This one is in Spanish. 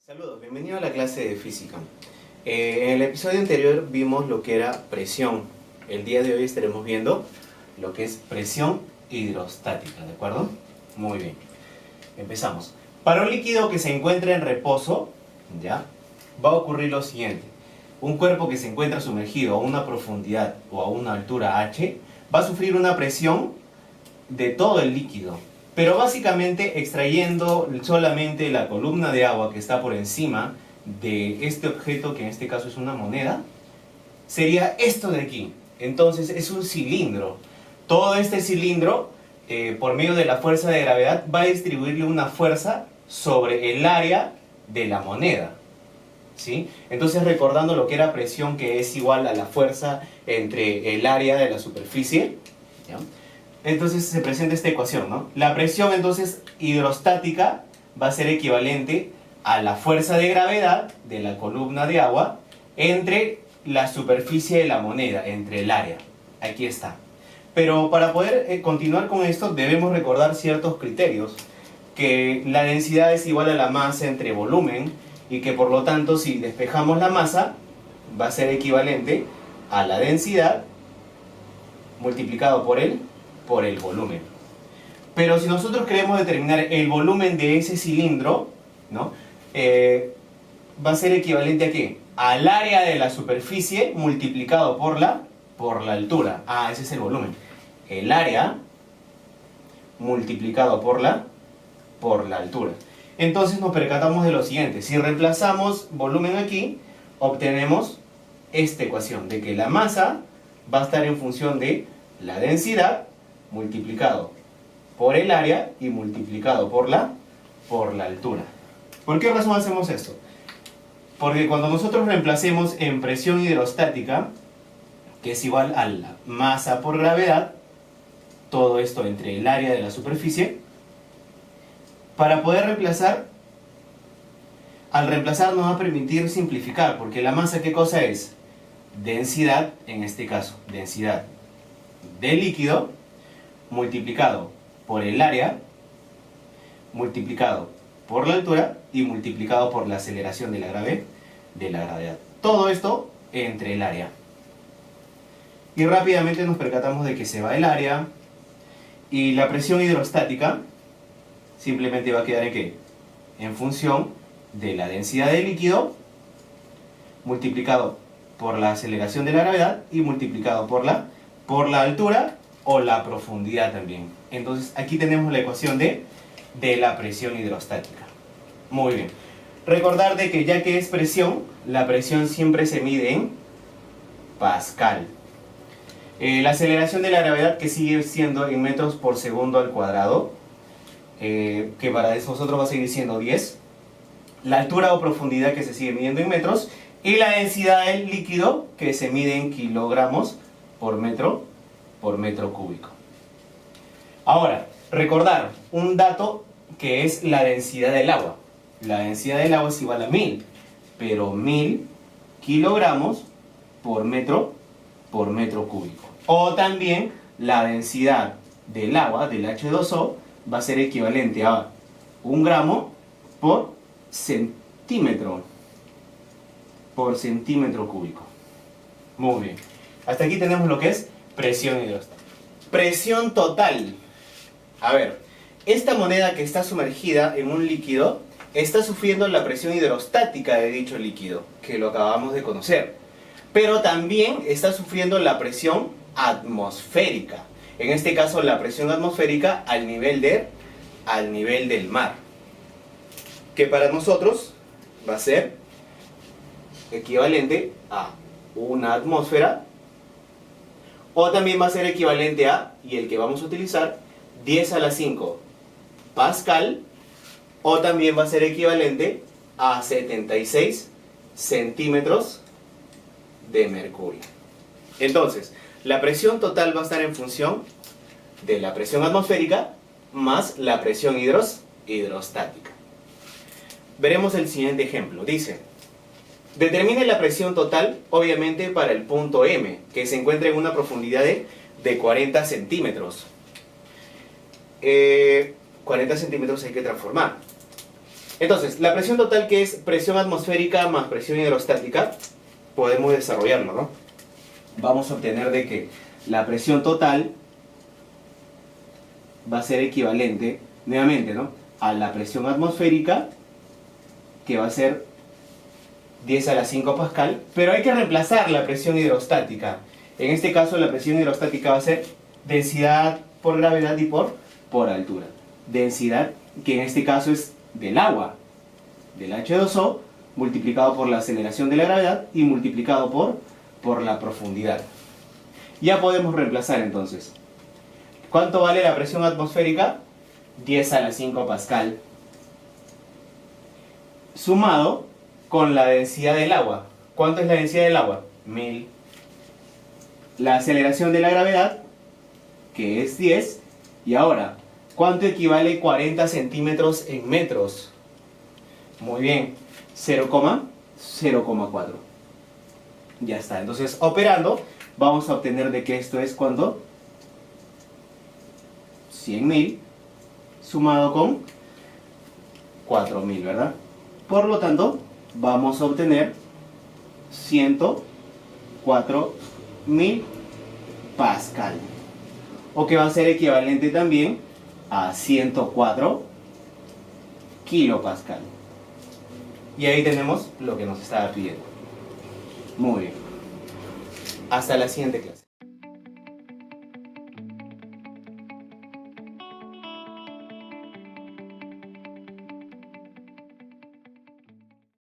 Saludos, bienvenido a la clase de física. En el episodio anterior vimos lo que era presión. El día de hoy estaremos viendo lo que es presión hidrostática, ¿de acuerdo? Muy bien, empezamos. Para un líquido que se encuentra en reposo, ¿ya? Va a ocurrir lo siguiente. Un cuerpo que se encuentra sumergido a una profundidad o a una altura h va a sufrir una presión de todo el líquido. Pero básicamente extrayendo solamente la columna de agua que está por encima de este objeto, que en este caso es una moneda, sería esto de aquí. Entonces es un cilindro. Todo este cilindro, por medio de la fuerza de gravedad, va a distribuirle una fuerza sobre el área de la moneda, ¿sí? Entonces, recordando lo que era presión, que es igual a la fuerza entre el área de la superficie, ¿ya? Entonces se presenta esta ecuación, ¿no? La presión entonces hidrostática va a ser equivalente a la fuerza de gravedad de la columna de agua entre la superficie de la moneda, entre el área. Aquí está. Pero para poder continuar con esto debemos recordar ciertos criterios, que la densidad es igual a la masa entre volumen y que por lo tanto si despejamos la masa va a ser equivalente a la densidad multiplicado por el volumen. Pero si nosotros queremos determinar el volumen de ese cilindro, ¿no? Va a ser equivalente ¿a qué? Al área de la superficie multiplicado por la altura. Ah, ese es el volumen. El área multiplicado por la altura. Entonces nos percatamos de lo siguiente. Si reemplazamos volumen aquí, obtenemos esta ecuación de que la masa va a estar en función de la densidad multiplicado por el área y multiplicado por la altura. ¿Por qué razón hacemos esto? Porque cuando nosotros reemplacemos en presión hidrostática, que es igual a la masa por gravedad, todo esto entre el área de la superficie, para poder reemplazar, al reemplazar nos va a permitir simplificar, porque la masa, ¿qué cosa es? Densidad, en este caso, densidad del líquido multiplicado por el área, multiplicado por la altura y multiplicado por la aceleración de la gravedad. Todo esto entre el área. Y rápidamente nos percatamos de que se va el área y la presión hidrostática simplemente va a quedar en ¿qué? En función de la densidad del líquido multiplicado por la aceleración de la gravedad y multiplicado por la altura o la profundidad también. Entonces aquí tenemos la ecuación de la presión hidrostática. Muy bien. Recordar de que ya que es presión, la presión siempre se mide en Pascal. La aceleración de la gravedad, que sigue siendo en metros por segundo al cuadrado, que para nosotros va a seguir siendo 10. La altura o profundidad, que se sigue midiendo en metros. Y la densidad del líquido, que se mide en kilogramos por metro cúbico. Ahora, recordar un dato que es la densidad del agua. La densidad del agua es igual a 1000, pero 1000 kilogramos por metro cúbico. O también la densidad del agua, del H2O, va a ser equivalente a 1 gramo por centímetro cúbico. Muy bien. Hasta aquí tenemos lo que es presión hidrostática. Presión total. A ver, esta moneda que está sumergida en un líquido está sufriendo la presión hidrostática de dicho líquido, que lo acabamos de conocer. Pero también está sufriendo la presión atmosférica. En este caso, la presión atmosférica al nivel del mar. Que para nosotros va a ser equivalente a una atmósfera, o también va a ser equivalente a, y el que vamos a utilizar, 10 a la 5 Pascal, o también va a ser equivalente a 76 centímetros de mercurio. Entonces, la presión total va a estar en función de la presión atmosférica más la presión hidrostática. Veremos el siguiente ejemplo. Dice: determine la presión total, obviamente, para el punto M, que se encuentra en una profundidad de 40 centímetros. 40 centímetros hay que transformar. Entonces, la presión total, que es presión atmosférica más presión hidrostática, podemos desarrollarlo, ¿no? Vamos a obtener de que la presión total va a ser equivalente, nuevamente, ¿no?, a la presión atmosférica, que va a ser 10 a la 5 pascal, pero hay que reemplazar la presión hidrostática. En este caso, la presión hidrostática va a ser densidad por gravedad y por altura. Densidad, que en este caso es del agua, del H2O, multiplicado por la aceleración de la gravedad y multiplicado por la profundidad. Ya podemos reemplazar entonces. ¿Cuánto vale la presión atmosférica? 10 a la 5 pascal. Sumado con la densidad del agua. ¿Cuánto es la densidad del agua? 1000. La aceleración de la gravedad, que es 10. Y ahora, ¿cuánto equivale 40 centímetros en metros? Muy bien, 0,04. Ya está. Entonces, operando, vamos a obtener de que esto es cuando 100.000 sumado con 4.000, ¿verdad? Por lo tanto, vamos a obtener 104.000 pascal. O que va a ser equivalente también a 104 kilopascal. Y ahí tenemos lo que nos estaba pidiendo. Muy bien. Hasta la siguiente clase.